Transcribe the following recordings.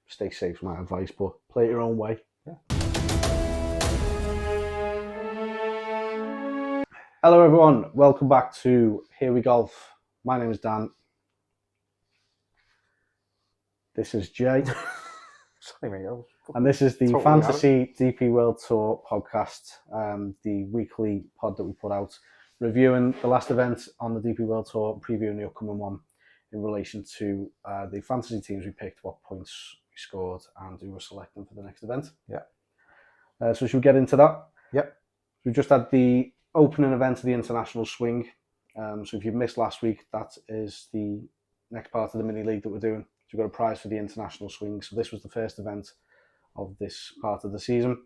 stay safe is my advice, but play it your own way. Yeah. Hello everyone, welcome back to Here We Golf. My name is Dan. This is Jay. Sorry, mate. And this is the Totally Fantasy DP World Tour podcast, the weekly pod that we put out, reviewing the last event on the DP World Tour, previewing the upcoming one in relation to the fantasy teams we picked, what points we scored, and who we're selecting for the next event. Yeah. So should we get into that? Yep. We've just had the opening event of the International Swing. So if you missed last week, that is the next part of the mini league that we're doing. So we've got a prize for the International Swing. So this was the first event of this part of the season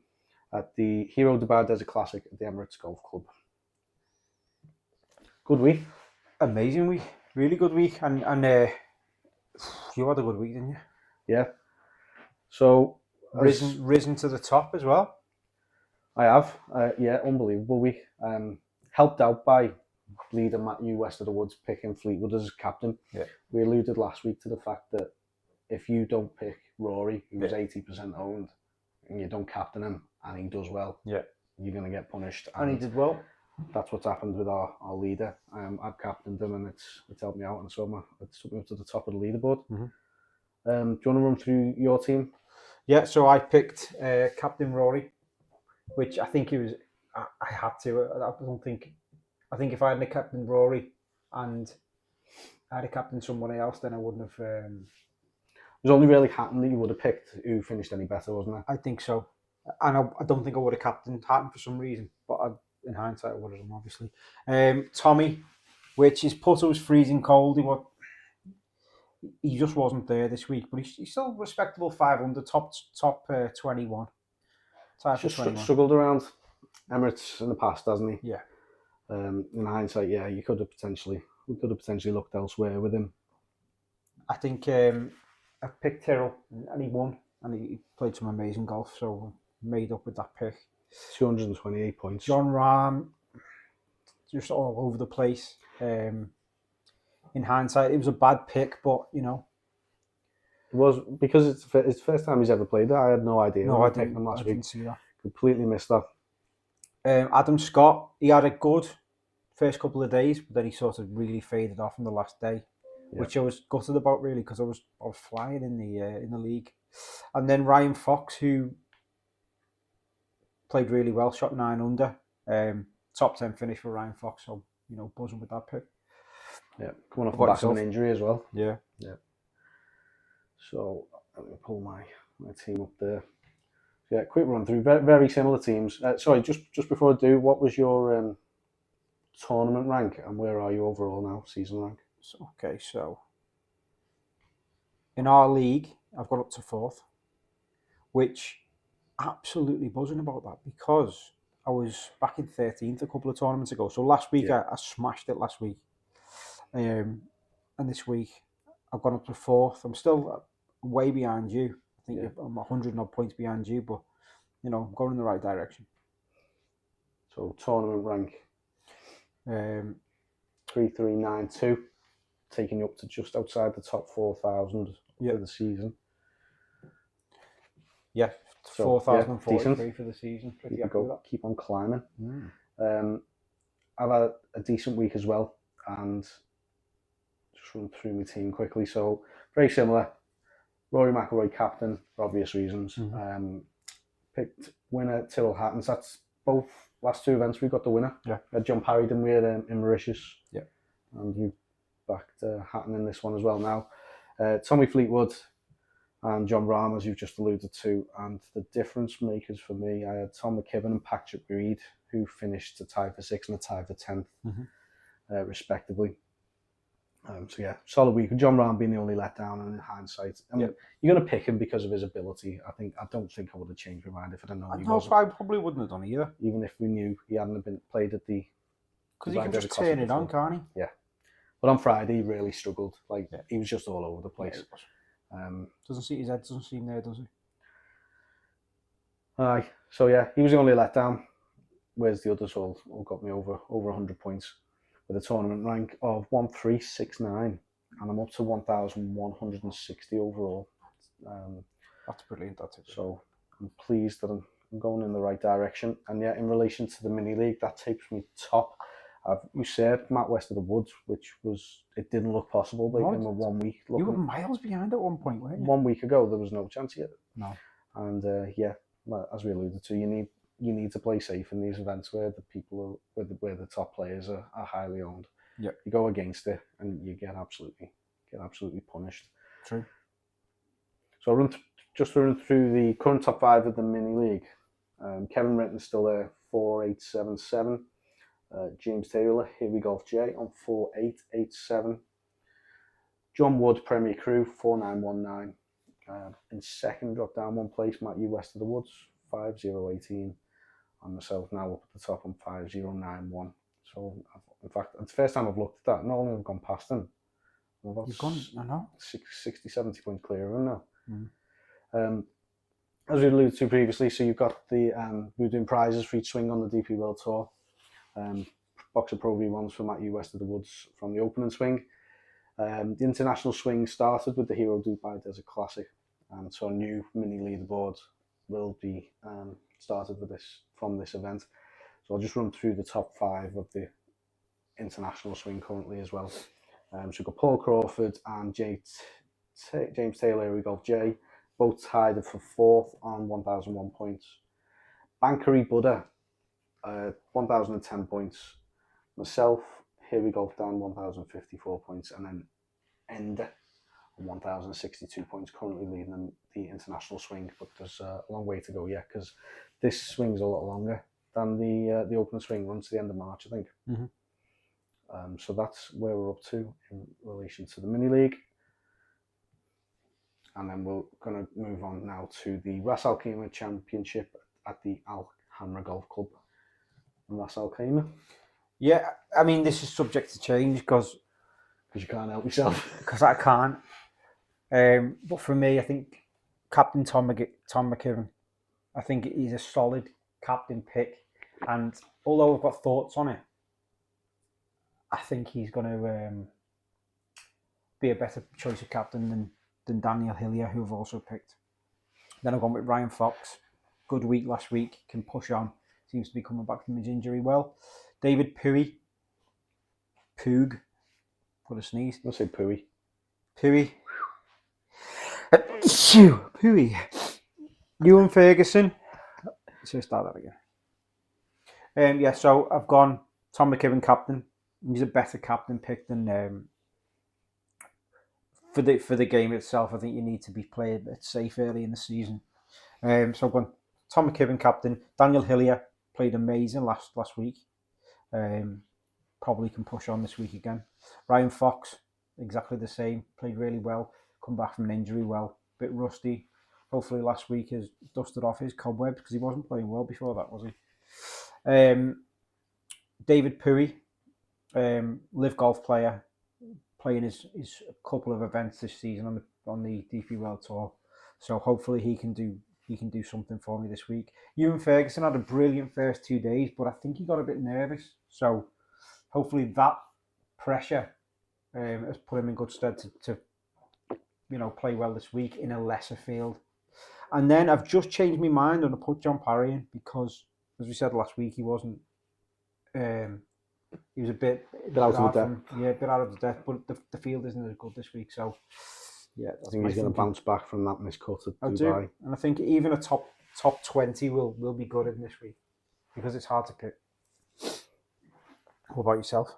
at the Hero Dubai Desert Classic at the Emirates Golf Club. Good week. Amazing week. Really good week. And you had a good week, didn't you? Yeah. So risen to the top as well. I have. Yeah, unbelievable week. Helped out by leader Matthew West of the Woods picking Fleetwood as captain. Yeah. We alluded last week to the fact that if you don't pick Rory, who's 80% owned, and you don't captain him, and he does well, you're going to get punished. And he did well. That's what's happened with our leader. I've captained him, and it's helped me out, and so it took me up to the top of the leaderboard. Mm-hmm. Do you want to run through your team? Yeah, so I picked Captain Rory, which I think I had to. I think if I had a Captain Rory and I had a captain someone else, then I wouldn't have. It was only really Hatton that you would have picked who finished any better, wasn't it? I think so. And I don't think I would have captained Hatton for some reason, but in hindsight, I would have done, obviously. Tommy, which his putter was freezing cold. He just wasn't there this week, but he's still respectable 500, top 21. He's just struggled around Emirates in the past, hasn't he? Yeah. In hindsight, yeah, we could have potentially looked elsewhere with him. I think I picked Tyrrell and he won, and he played some amazing golf, so made up with that pick. 228 points. John Rahm, just all over the place. In hindsight, it was a bad pick, but you know. It was because it's the first time he's ever played that. I had no idea. No, I picked him last week. Didn't see that. Completely missed that. Adam Scott, he had a good first couple of days, but then he sort of really faded off in the last day, which I was gutted about really because I was flying in the league. And then Ryan Fox, who played really well, shot 9 under, top 10 finish for Ryan Fox. So buzzing with that pick. Yeah, coming off the back of an injury as well. Yeah. So let me pull my team up there. Yeah, quick run through. Very, very similar teams. Sorry, just before I do, what was your tournament rank and where are you overall now, season rank? So in our league, I've got up to 4th, which absolutely buzzing about that because I was back in 13th a couple of tournaments ago. So last week I smashed it last week. And this week I've gone up to 4th. I'm still way behind you. I think I'm 100 odd points behind you, but I'm going in the right direction. So tournament rank 3392, taking you up to just outside the top 4,000 for the season. Yeah, 4,043 for the season. Keep on climbing. I've had a decent week as well, and just run through my team quickly. So very similar. Rory McIlroy captain for obvious reasons. Picked winner Tyrrell Hatton. That's both last 2 events we got the winner. Yeah. John Parry didn't we in Mauritius. Yeah. And we backed Hatton in this one as well now. Tommy Fleetwood and John Rahm, as you've just alluded to. And the difference makers for me, I had Tom McKibben and Patrick Reed, who finished a tie for 6th and a tie for 10th, respectively. So yeah, solid week. John Rahm being the only letdown, and in hindsight, you're going to pick him because of his ability. I don't think I would have changed my mind if I'd known he wasn't. I probably wouldn't have done either. Even if we knew he hadn't been played at the. Because he can just turn it on, can't he? Yeah, but on Friday he really struggled. He was just all over the place. His head doesn't seem there, does he? Aye. So yeah, he was the only letdown. Whereas the others all got me over 100 points. With a tournament rank of 1369, and I'm up to 1,160 overall. That's brilliant. That's it. So I'm pleased that I'm going in the right direction. And yeah, in relation to the mini league, that takes me top. I've usurped Matt West of the Woods, which it didn't look possible like, in the 1 week. You were miles behind at one point, weren't you? 1 week ago, there was no chance yet. No. And yeah, as we alluded to, you need to play safe in these events where the people where the top players are highly owned. Yeah. You go against it and you get absolutely punished. True. So I'll just run through the current top 5 of the mini league. Kevin Renton's still there, 4877. James Taylor, Here We Golf J, on 4887. John Wood, Premier Crew, 4919. In second, dropped down 1 place, Matthew West of the Woods, 5018. And myself now up at the top on 5091. So, in fact, it's the first time I've looked at that. Not only have I gone past him, You've gone, I know. 60, 70 points clear of him now. Mm. As we alluded to previously, so you've got we're doing prizes for each swing on the DP World Tour. Boxer Pro V1s for Matthew West of the Woods from the opening swing. The international swing started with the Hero Dubai Desert Classic, so a new mini leaderboard will be started from this event. So I'll just run through the top 5 of the international swing currently as well. So we've got Paul Crawford and James Taylor, Here We Golf J, both tied for 4th on 1,001 points. Bankari Buddha, 1,010 points. Myself, Here We Golf down 1,054 points, and then Ender on 1,062 points, currently leading the international swing. But there's a long way to go yet, because this swing's a lot longer than the open swing, runs to the end of March, I think. Mm-hmm. So that's where we're up to in relation to the mini league. And then we're going to move on now to the Ras al Khaimah Championship at the Al Hamra Golf Club in Ras al Khaimah. Yeah, I mean, this is subject to change because you can't help yourself. Because I can't. But for me, I think Captain Tom McKibben, I think he's a solid captain pick. And although I've got thoughts on it, I think he's going to be a better choice of captain than Daniel Hillier, who I've also picked. Then I've gone with Ryan Fox. Good week last week, can push on. Seems to be coming back from his injury well. David Poog. Got a sneeze. I'll say Pooey. Pooey. Ewan Ferguson. So start that again. Yeah, so I've gone Tom McKibben captain. He's a better captain pick than for the game itself. I think you need to be played it safe early in the season. So I've gone Tom McKibben captain. Daniel Hillier played amazing last week. Probably can push on this week again. Ryan Fox, exactly the same. Played really well. Come back from an injury well. Bit rusty. Hopefully last week has dusted off his cobwebs because he wasn't playing well before that, was he? David Poog, live golf player, playing his couple of events this season on the DP World Tour. So hopefully he can do something for me this week. Ewan Ferguson had a brilliant first 2 days, but I think he got a bit nervous. So hopefully that pressure has put him in good stead to play well this week in a lesser field. And then I've just changed my mind and I put John Parry in because, as we said last week, he wasn't. He was a bit out of the depth. Yeah, a bit out of the depth, but the field isn't as good this week. So yeah, I think he's going to bounce back from that miscut at Dubai. Do. And I think even a top 20 will be good in this week because it's hard to pick. What about yourself?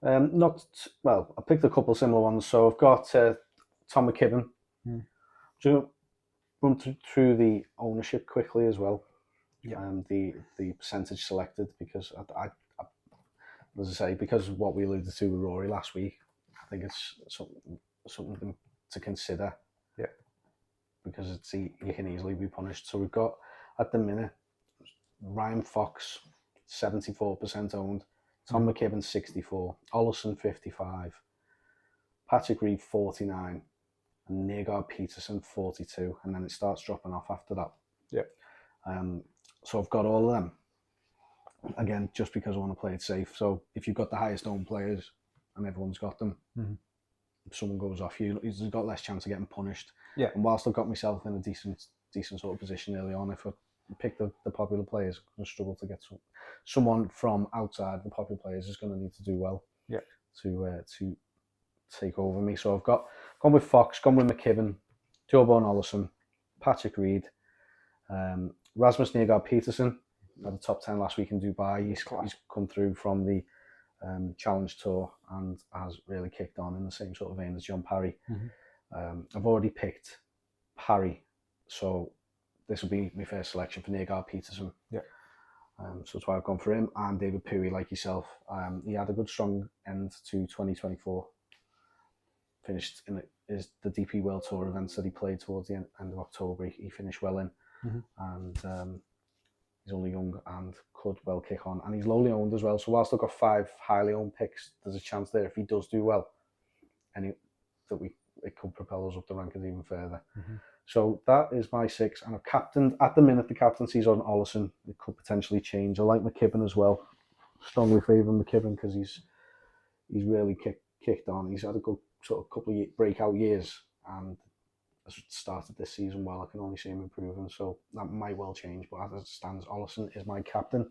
I picked a couple of similar ones. So I've got Tom McKibben. Do run through the ownership quickly as well. Yeah. The percentage selected because I, as I say, because of what we alluded to with Rory last week, I think it's something to consider. Yeah. Because you can easily be punished. So we've got at the minute Ryan Fox, 74% owned. Tom McKibben, 64. Ollison, 55. Patrick Reed, 49. And Nirgard Peterson, 42. And then it starts dropping off after that. Yeah. So I've got all of them. Again, just because I want to play it safe. So if you've got the highest owned players and everyone's got them, if someone goes off you, he's got less chance of getting punished. Yeah. And whilst I've got myself in a decent sort of position early on, if I pick the popular players, I'm going to struggle to get someone from outside the popular players is going to need to do well. Yeah. To take over me. So I've gone with Fox, gone with McKibben, Joe Bone-Olison, Patrick Reed, Rasmus Nørgaard-Petersen at the top 10 last week in Dubai. He's come through from the Challenge Tour and has really kicked on in the same sort of vein as John Parry. I've already picked Parry, so this will be my first selection for Nørgaard-Petersen. Yeah. So that's why I've gone for him. And David Pooey, like yourself, he had a good strong end to 2024. Finished in the DP World Tour events that he played towards the end of October. He finished well in, and he's only young and could well kick on. And he's lowly owned as well. So whilst I've got 5 highly owned picks, there's a chance there if he does do well, it could propel us up the rankings even further. So that is my 6, and I've captained at the minute. The captaincy's on Olison. It could potentially change. I like McKibben as well. Strongly favouring McKibben because he's really kicked on. He's had a good sort of couple of breakout years, and has started this season well. I can only see him improving, so that might well change. But as it stands, Olison is my captain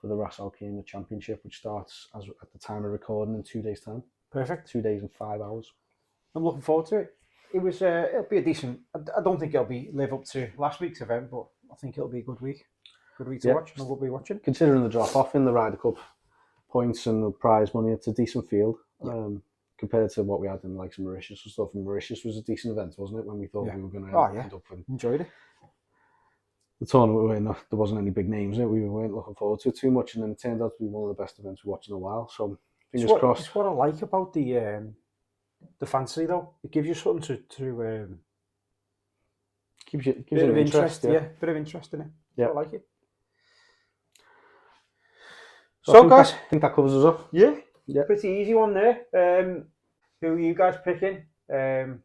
for the Ras al Khaimah Championship, which starts at the time of recording in 2 days' time. Perfect. 2 days and 5 hours. I'm looking forward to it. It'll be a decent. I don't think it'll live up to last week's event, but I think it'll be a good week. Good week to watch, and we'll be watching. Considering the drop off in the Ryder Cup points and the prize money, it's a decent field compared to what we had in like some Mauritius and stuff. And Mauritius was a decent event, wasn't it? When we thought we were going to end up with enjoyed it. The tournament, there wasn't any big names in it. We weren't looking forward to it too much, and then it turned out to be one of the best events we've watched in a while. So fingers crossed. It's what I like about the fantasy though. It gives you something to gives you bit of interest. Bit of interest in it. Yeah, I like it. So guys, I think that covers us up. Yeah. Pretty easy one there. Who are you guys picking? Any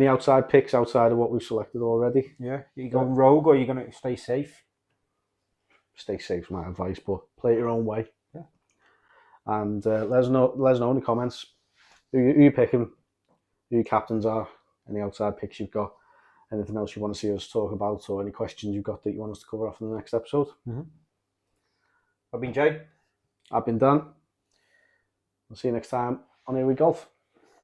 outside picks outside of what we've selected already? Yeah. Are you going rogue or are you going to stay safe? Stay safe is my advice, but play it your own way. Yeah. And let us know in the comments who you picking, who your captains are, any outside picks you've got, anything else you want to see us talk about, or any questions you've got that you want us to cover off in the next episode. I've been Jay. I've been Dan. I'll see you next time on Here We Golf.